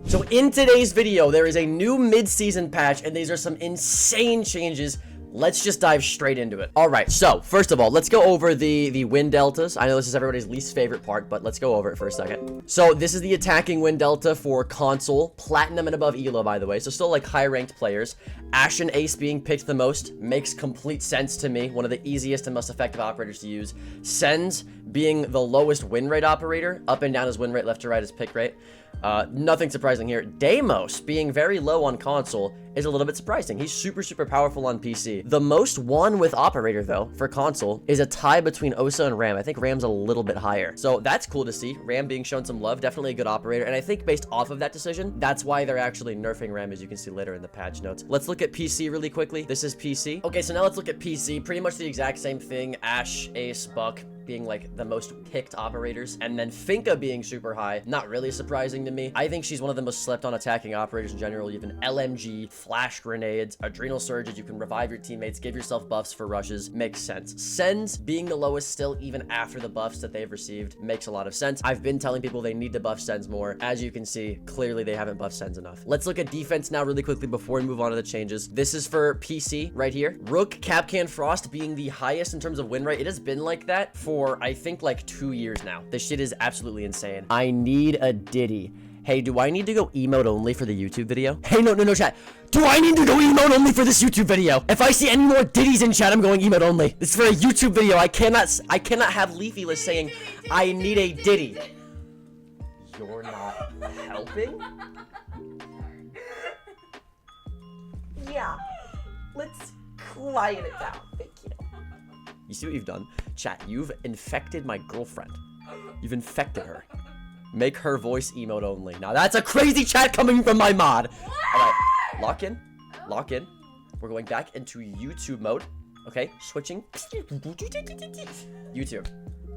So in today's video, there is a new mid-season patch, and these are some insane changes. Let's just dive straight into it. All right, so first of all, let's go over the win deltas. I know this is everybody's least favorite part, but let's go over it for a second. So this is the attacking win delta for console, platinum and above elo, by the way. So still like high-ranked players. Ashe and Ace being picked the most makes complete sense to me. One of the easiest and most effective operators to use. Sens being the lowest win rate operator. Up and down is win rate, left to right is pick rate. Nothing surprising here. Deimos being very low on console is a little bit surprising. He's super powerful on PC. The most won with operator, though, for console is a tie between Osa and Ram. I think Ram's a little bit higher. So that's cool to see. Ram being shown some love. Definitely a good operator. And I think based off of that decision, that's why they're actually nerfing Ram, as you can see later in the patch notes. Let's look at PC really quickly. This is PC. Okay, so now let's look at PC. Pretty much the exact same thing. Ashe, Ace, Buck being like the most picked operators, and then Finka being super high. Not really surprising to me. I think she's one of the most slept on attacking operators in general. You have an LMG, flash grenades, adrenal surges. You can revive your teammates, give yourself buffs for rushes. Makes sense. Sens being the lowest still, even after the buffs that they've received, makes a lot of sense. I've been telling people they need to buff Sens more. As you can see, clearly they haven't buffed Sens enough. Let's look at defense now really quickly before we move on to the changes. This is for PC right here. Rook, Kapkan, Frost being the highest in terms of win rate. It has been like that for I think like 2 years now. This shit is absolutely insane. I need a Diddy. Hey, do I need to go emote only for the YouTube video? Hey, no, chat. Do I need to go emote only for this YouTube video? If I see any more Diddies in chat, I'm going emote only. This is for a YouTube video. I cannot have Leafy list saying, I need a Diddy. You're not helping? Yeah. Let's quiet it down. Thank you. You see what you've done? Chat, you've infected my girlfriend. You've infected her. Make her voice emote only. Now that's a crazy chat coming from my mod. All right, lock in. Lock in. We're going back into YouTube mode. Okay, switching. YouTube.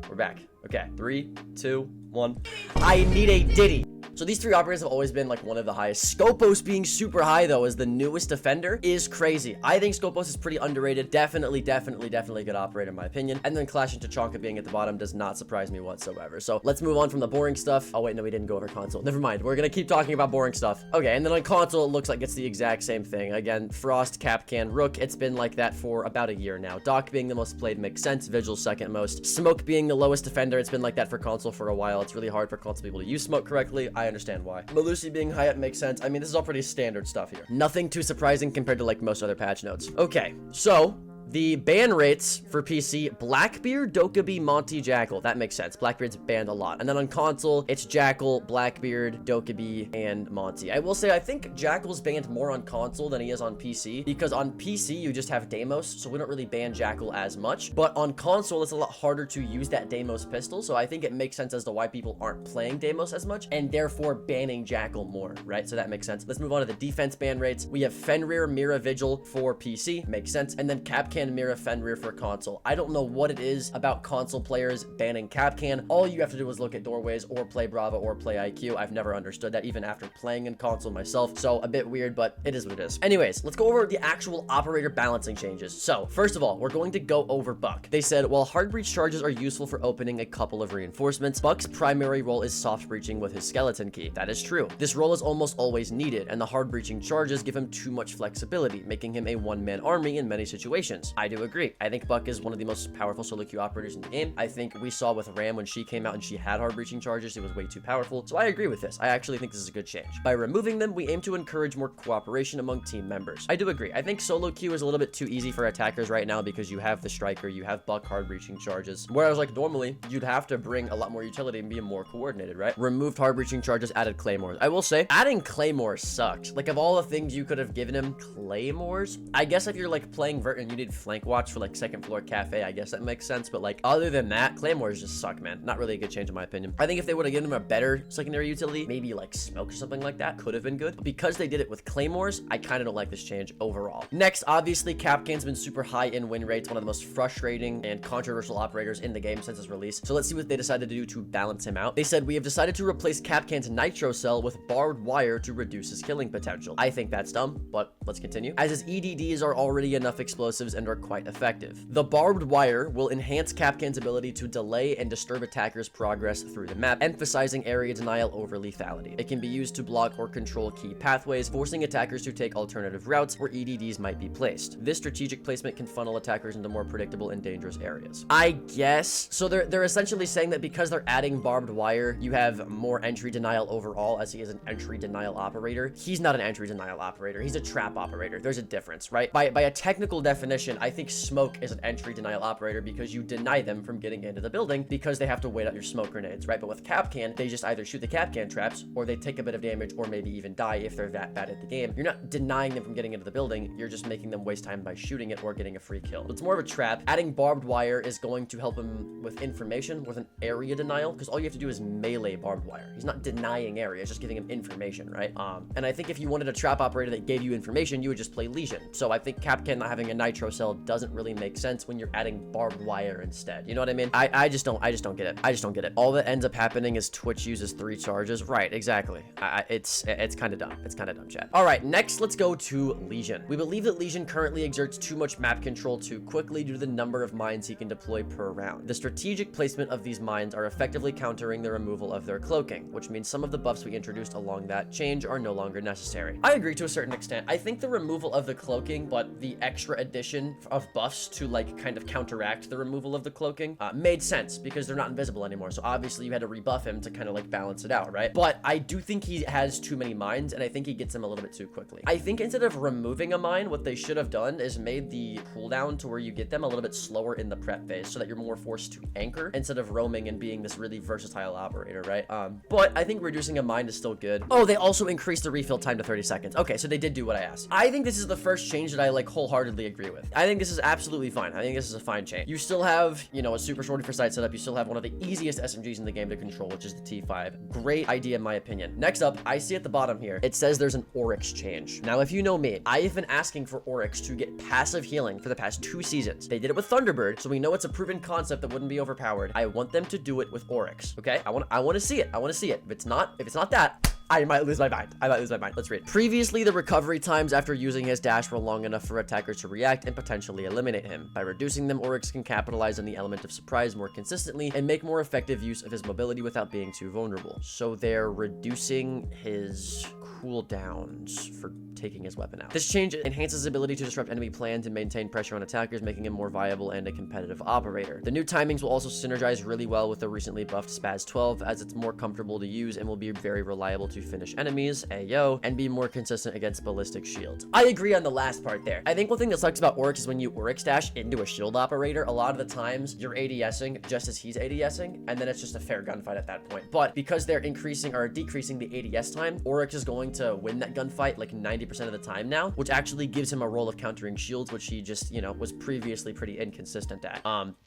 We're back. Okay, 3, 2, 1. I need a Diddy. So these three operators have always been like one of the highest. Scopos being super high though as the newest defender is crazy. I think Scopos is pretty underrated. Definitely a good operator in my opinion. And then Clash and Tachanka being at the bottom does not surprise me whatsoever. So let's move on from the boring stuff. Oh wait, no, we didn't go over console. Never mind. We're gonna keep talking about boring stuff. Okay, and then on console it looks like it's the exact same thing. Again, Frost, Kapkan, Rook. It's been like that for about a year now. Doc being the most played makes sense. Vigil second most. Smoke being the lowest defender. It's been like that for console for a while. It's really hard for console people to use Smoke correctly. I understand why. Melusi being high up makes sense. I mean, this is all pretty standard stuff here. Nothing too surprising compared to like most other patch notes. Okay, so the ban rates for PC, Blackbeard, Dokkaebi, Monty, Jackal. That makes sense. Blackbeard's banned a lot. And then on console, it's Jackal, Blackbeard, Dokkaebi, and Monty. I will say, I think Jackal's banned more on console than he is on PC, because on PC, you just have Deimos, so we don't really ban Jackal as much. But on console, it's a lot harder to use that Deimos pistol, so I think it makes sense as to why people aren't playing Deimos as much, and therefore banning Jackal more, right? So that makes sense. Let's move on to the defense ban rates. We have Fenrir, Mira, Vigil for PC. Makes sense. And then Kapkan, Mira, Fenrir for console. I don't know what it is about console players banning Kapkan. All you have to do is look at doorways or play Brava or play IQ. I've never understood that even after playing in console myself. So a bit weird, but it is what it is. Anyways, let's go over the actual operator balancing changes. So first of all, we're going to go over Buck. They said, while hard breach charges are useful for opening a couple of reinforcements, Buck's primary role is soft breaching with his skeleton key. That is true. This role is almost always needed, and the hard breaching charges give him too much flexibility, making him a one-man army in many situations. I do agree. I think Buck is one of the most powerful solo queue operators in the game. I think we saw with Ram when she came out and she had hard breaching charges, it was way too powerful. So I agree with this. I actually think this is a good change. By removing them, we aim to encourage more cooperation among team members. I do agree. I think solo queue is a little bit too easy for attackers right now because you have the striker, you have Buck hard breaching charges. Whereas like normally, you'd have to bring a lot more utility and be more coordinated, right? Removed hard breaching charges, added claymores. I will say, adding claymores sucks. Like of all the things you could have given him, claymores? I guess if you're like playing Vert and you need flank watch for like second floor cafe, I guess that makes sense. But like other than that, claymores just suck, man. Not really a good change in my opinion. I think if they would have given him a better secondary utility, maybe like smoke or something like that, could have been good. But because they did it with claymores, I kind of don't like this change overall. Next, obviously, Kapkan's been super high in win rates, one of the most frustrating and controversial operators in the game since its release. So let's see what they decided to do to balance him out. They said, we have decided to replace Kapkan's nitro cell with barbed wire to reduce his killing potential. I think that's dumb, but let's continue. As his EDDs are already enough explosives and are quite effective. The barbed wire will enhance Kapkan's ability to delay and disturb attackers' progress through the map, emphasizing area denial over lethality. It can be used to block or control key pathways, forcing attackers to take alternative routes where EDDs might be placed. This strategic placement can funnel attackers into more predictable and dangerous areas. I guess, so they're essentially saying that because they're adding barbed wire, you have more entry denial overall, as he is an entry denial operator. He's not an entry denial operator, he's a trap operator. There's a difference, right? By a technical definition, I think smoke is an entry denial operator because you deny them from getting into the building because they have to wait out your smoke grenades, right? But with Kapkan, they just either shoot the Kapkan traps or they take a bit of damage or maybe even die if they're that bad at the game. You're not denying them from getting into the building, you're just making them waste time by shooting it or getting a free kill. So it's more of a trap. Adding barbed wire is going to help him with information, with an area denial, because all you have to do is melee barbed wire. He's not denying area, it's just giving him information, right? And I think if you wanted a trap operator that gave you information, you would just play Legion. So I think Kapkan not having a nitro cell doesn't really make sense when you're adding barbed wire instead. You know what I mean? I just don't get it. I just don't get it. All that ends up happening is Twitch uses 3 charges. Right, exactly. It's kind of dumb. It's kind of dumb, chat. All right, next let's go to Legion. We believe that Legion currently exerts too much map control too quickly due to the number of mines he can deploy per round. The strategic placement of these mines are effectively countering the removal of their cloaking, which means some of the buffs we introduced along that change are no longer necessary. I agree to a certain extent. I think the removal of the cloaking, but the extra addition of buffs to like kind of counteract the removal of the cloaking made sense because they're not invisible anymore. So obviously you had to rebuff him to kind of like balance it out, right? But I do think he has too many mines and I think he gets them a little bit too quickly. I think instead of removing a mine, what they should have done is made the cooldown to where you get them a little bit slower in the prep phase so that you're more forced to anchor instead of roaming and being this really versatile operator, right? But I think reducing a mine is still good. Oh, they also increased the refill time to 30 seconds. Okay, so they did do what I asked. I think this is the first change that I like wholeheartedly agree with. I think this is absolutely fine. I think this is a fine change. You still have, you know, a super shorty for sight setup. You still have one of the easiest SMGs in the game to control, which is the T5. Great idea in my opinion. Next up, I see at the bottom here, it says there's an Oryx change. Now, if you know me, I have been asking for Oryx to get passive healing for the past 2 seasons. They did it with Thunderbird, so we know it's a proven concept that wouldn't be overpowered. I want them to do it with Oryx, okay? I want to see it. I want to see it. If it's not that, I might lose my mind. Let's read. Previously, the recovery times after using his dash were long enough for attackers to react and potentially eliminate him. By reducing them, Oryx can capitalize on the element of surprise more consistently and make more effective use of his mobility without being too vulnerable. So they're reducing his cooldowns for taking his weapon out. This change enhances his ability to disrupt enemy plans and maintain pressure on attackers, making him more viable and a competitive operator. The new timings will also synergize really well with the recently buffed Spaz 12, as it's more comfortable to use and will be very reliable to finish enemies, ayo, and be more consistent against ballistic shields. I agree on the last part there. I think one thing that sucks about Oryx is when you Oryx dash into a shield operator, a lot of the times you're ADSing just as he's ADSing, and then it's just a fair gunfight at that point. But because they're increasing or decreasing the ADS time, Oryx is going to win that gunfight like 90% of the time now, which actually gives him a role of countering shields, which he just, you know, was previously pretty inconsistent at.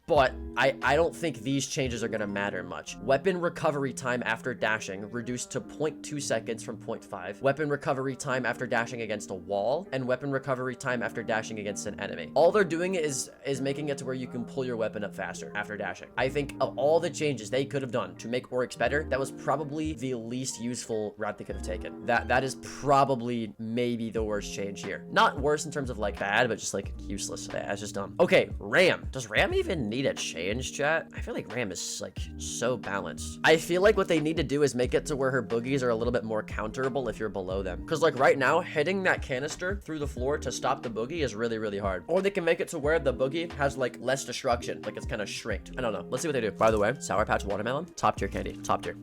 But I don't think these changes are going to matter much. Weapon recovery time after dashing reduced to 0.2 seconds from 0.5. Weapon recovery time after dashing against a wall, and weapon recovery time after dashing against an enemy. All they're doing is making it to where you can pull your weapon up faster after dashing. I think of all the changes they could have done to make Oryx better, that was probably the least useful route they could have taken. That is probably maybe the worst change here. Not worse in terms of like bad, but just like useless. That's just dumb. Okay, Ram. Does Ram even need a change, chat? I feel like Ram is like so balanced. I feel like what they need to do is make it to where her boogies are a little bit more counterable if you're below them. Because like right now, hitting that canister through the floor to stop the boogie is really, really hard. Or they can make it to where the boogie has like less destruction. Like it's kind of shrinked. I don't know. Let's see what they do. By the way, Sour Patch Watermelon, top tier candy, top tier.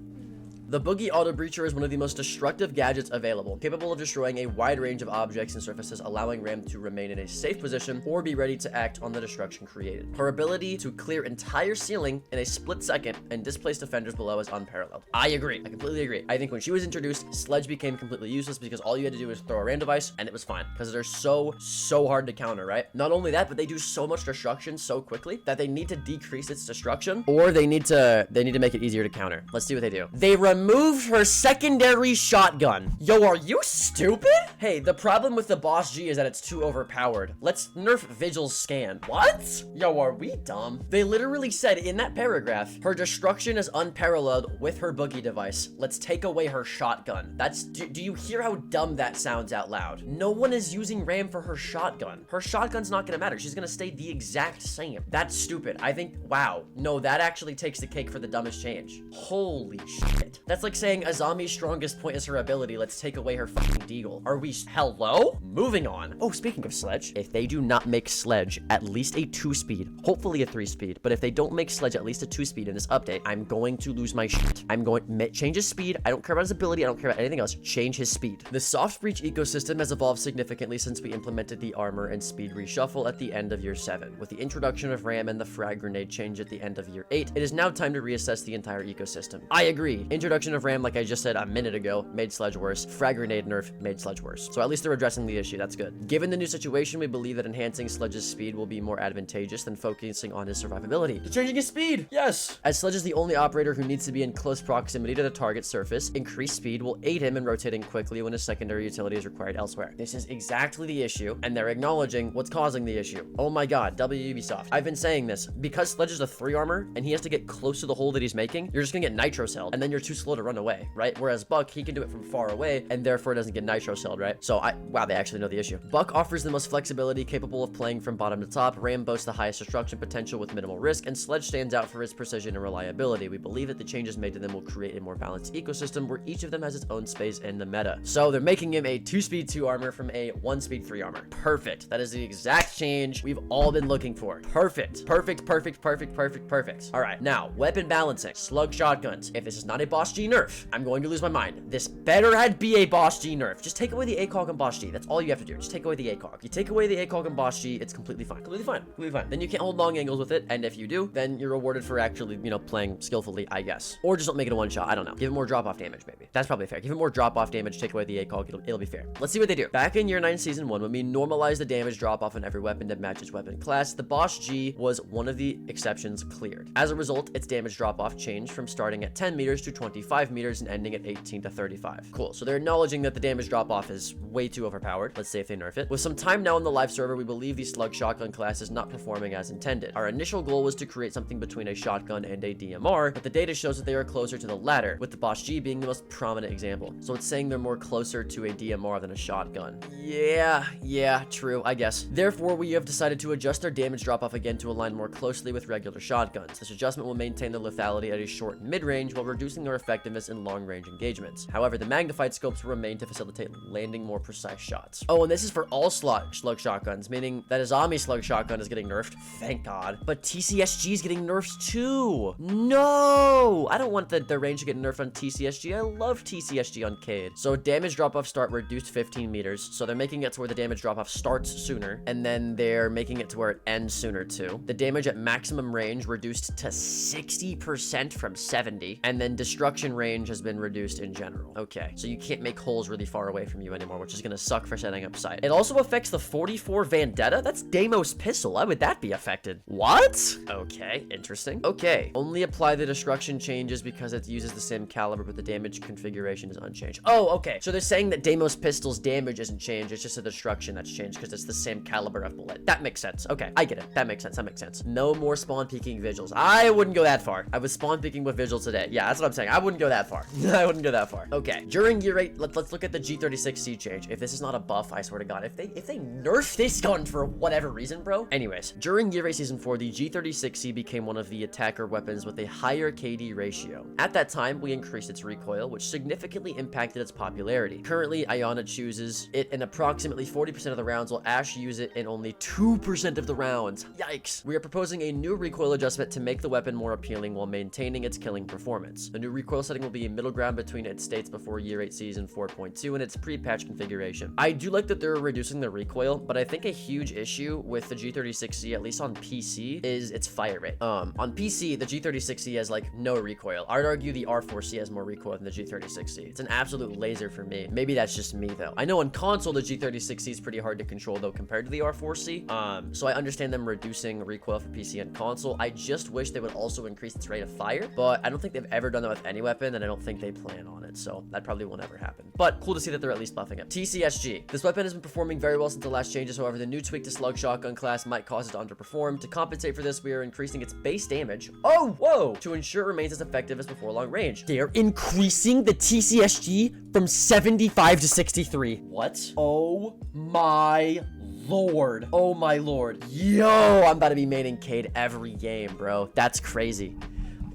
The Boogie Auto Breacher is one of the most destructive gadgets available, capable of destroying a wide range of objects and surfaces, allowing Ram to remain in a safe position or be ready to act on the destruction created. Her ability to clear entire ceiling in a split second and displace defenders below is unparalleled. I agree. I completely agree. I think when she was introduced, Sledge became completely useless because all you had to do was throw a rand device and it was fine because they're so hard to counter, right? Not only that, but they do so much destruction so quickly that they need to decrease its destruction or they need to make it easier to counter. Let's see what they do. They removed her secondary shotgun. Yo, are you stupid? Hey, the problem with the Boss G is that it's too overpowered. Let's nerf Vigil's scan. What? Yo, are we dumb? They literally said in that paragraph, her destruction is unparalleled with her boogie device. Let's take away her shotgun. Do you hear how dumb that sounds out loud? No one is using RAM for her shotgun. Her shotgun's not gonna matter. She's gonna stay the exact same. That's stupid. I think, wow. No, that actually takes the cake for the dumbest change. Holy shit. That's like saying Azami's strongest point is her ability. Let's take away her fucking deagle. Are we, hello? Moving on. Oh, speaking of Sledge, if they do not make Sledge at least a 2-speed, hopefully a 3-speed, but if they don't make Sledge at least a 2-speed in this update, I'm going to lose my shit. I'm going to change his speed. I don't care about his ability. I don't care about anything else. Change his speed. The soft breach ecosystem has evolved significantly since we implemented the armor and speed reshuffle at the end of year 7. With the introduction of RAM and the frag grenade change at the end of year 8, it is now time to reassess the entire ecosystem. I agree. Introduction of RAM, like I just said a minute ago, made Sledge worse. Frag grenade nerf made Sledge worse. So at least they're addressing the issue. That's good. Given the new situation, we believe that enhancing Sledge's speed will be more advantageous than focusing on his survivability. They're changing his speed! Yes! As Sledge is the only operator who needs to be in close proximity to the target surface, increased speed will aid him in rotating quickly when his secondary utility is required elsewhere. This is exactly the issue, and they're acknowledging what's causing the issue. Oh my god, Ubisoft. I've been saying this. Because Sledge is a 3 armor, and he has to get close to the hole that he's making, you're just gonna get nitro celled, and then you're too slow to run away, right? Whereas Buck, he can do it from far away, and therefore doesn't get nitro celled, right? So wow, they actually know the issue. Buck offers the most flexibility, capable of playing from bottom to top. Ram boasts the highest destruction potential with minimal risk, and Sledge stands out for its precision and reliability. We believe that the changes made to them will create a more balanced ecosystem where each of them has its own space in the meta. So they're making him a 2-speed 2 armor from a 1-speed 3 armor. Perfect. That is the exact change we've all been looking for. Perfect. Perfect, perfect, perfect, perfect, perfect. All right, now, weapon balancing. Slug shotguns. If this is not a Boss G nerf, I'm going to lose my mind. This better be a Boss G nerf. Just take away the ACOG and Boss G. That's all you have to do. Just take away the ACOG. You take away the ACOG and Boss G, it's completely fine. Completely fine. Completely fine. Then you can't hold long angles with it, and if you do, then you're rewarded for actually, playing skillfully, I guess. Or just don't make it a one-shot. I don't know. Give it more drop-off damage, maybe. That's probably fair. Give it more drop-off damage, take away the ACOG, it'll be fair. Let's see what they do. Back in Year 9 Season 1, when we normalized the damage drop-off on every weapon to match its weapon class, the Boss G was one of the exceptions cleared. As a result, its damage drop-off changed from starting at 10 meters to 25 meters and ending at 18 to 35. Cool. So they're acknowledging that the damage drop-off is way too overpowered. Let's see if they nerf it. With some time now on the live server, we believe the slug shotgun class is not performing as intended. Our initial goal was to create something between a shotgun and a DMR, but the data shows that they are closer to the latter, with the Boss G being the most prominent example. So it's saying they're more closer to a DMR than a shotgun. Yeah, true, I guess. Therefore, we have decided to adjust our damage drop-off again to align more closely with regular shotguns. This adjustment will maintain the lethality at a short and mid-range while reducing their effectiveness in long-range engagements. However, the magnified scopes will remain to facilitate landing more precise shots. Oh, and this is for all slug shotguns, meaning that Azami slug shotgun is getting nerfed. Thank God. But TCSG is getting nerfed too. No! I don't want the range to get nerfed on TCSG. I love TCSG on Cade. So damage drop-off start reduced 15 meters. So they're making it to where the damage drop-off starts sooner, and then they're making it to where it ends sooner too. The damage at maximum range reduced to 60% from 70, and then destruction range has been reduced in general. Okay, so you can't make holes really far away from you anymore, which is gonna suck for setting up sight. It also affects the 44 Vendetta? That's Deimos pistol. Why would that be affected? What? Okay, interesting. Okay, only apply the destruction changes because it uses the same caliber, but the damage configuration is unchanged. Oh, okay. So they're saying that Deimos pistol's damage isn't changed. It's just the destruction that's changed because it's the same caliber of bullet. That makes sense. Okay, I get it. That makes sense. That makes sense. No more spawn peeking vigils. I wouldn't go that far. I was spawn peeking with vigil today. Yeah, that's what I'm saying. I wouldn't go that far. I wouldn't go that far. Okay, during year 8, let's look at the G36C change. If this is not a buff, I swear to God, if they nerf this gun for whatever reason, bro. Anyways, during year 8 season 4, the G36C became one of the attacker weapons with a higher KD ratio. At that time, we increased its recoil, which significantly impacted its popularity. Currently, Ayana chooses it in approximately 40% of the rounds, while Ash use it in only 2% of the rounds. Yikes. We are proposing a new recoil adjustment to make the weapon more appealing while maintaining its killing performance. The new recoil setting will be a middle ground between its states before year 8 season 4.2 and its pre-patch configuration. I do like that they're reducing the recoil, but I think a huge issue with the G36C, at least on PC, is its fire rate. On PC, the G36C has like no recoil. I'd argue the R4C has more recoil than the G36C. It's an absolute laser for me. Maybe that's just me though. I know on console, the G36C is pretty hard to control though compared to the R4C. So I understand them reducing recoil for PC and console. I just wish they would also increase its rate of fire, but I don't think they've ever done that with any weapon weapon, then I don't think they plan on it. So that probably won't ever happen. But cool to see that they're at least buffing it. TCSG. This weapon has been performing very well since the last changes. However, the new tweak to slug shotgun class might cause it to underperform. To compensate for this, we are increasing its base damage. Oh, whoa! To ensure it remains as effective as before long range. They are increasing the TCSG from 75 to 63. What? Oh my lord. Oh my lord. Yo, I'm about to be maining Cade every game, bro. That's crazy.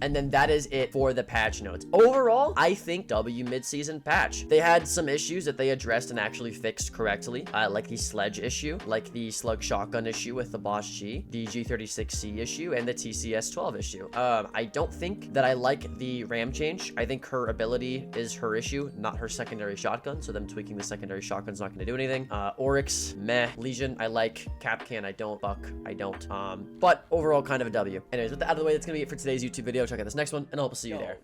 And then that is it for the patch notes. Overall, I think W mid-season patch. They had some issues that they addressed and actually fixed correctly, like the sledge issue, like the slug shotgun issue with the Boss G, the G36C issue, and the TCS-12 issue. I don't think that I like the RAM change. I think her ability is her issue, not her secondary shotgun, so them tweaking the secondary shotgun's not going to do anything. Oryx, meh. Legion, I like. Capcan, I don't. Buck, I don't. But overall, kind of a W. Anyways, with that out of the way, that's going to be it for today's YouTube video. Check out this next one, and I hope to see you there.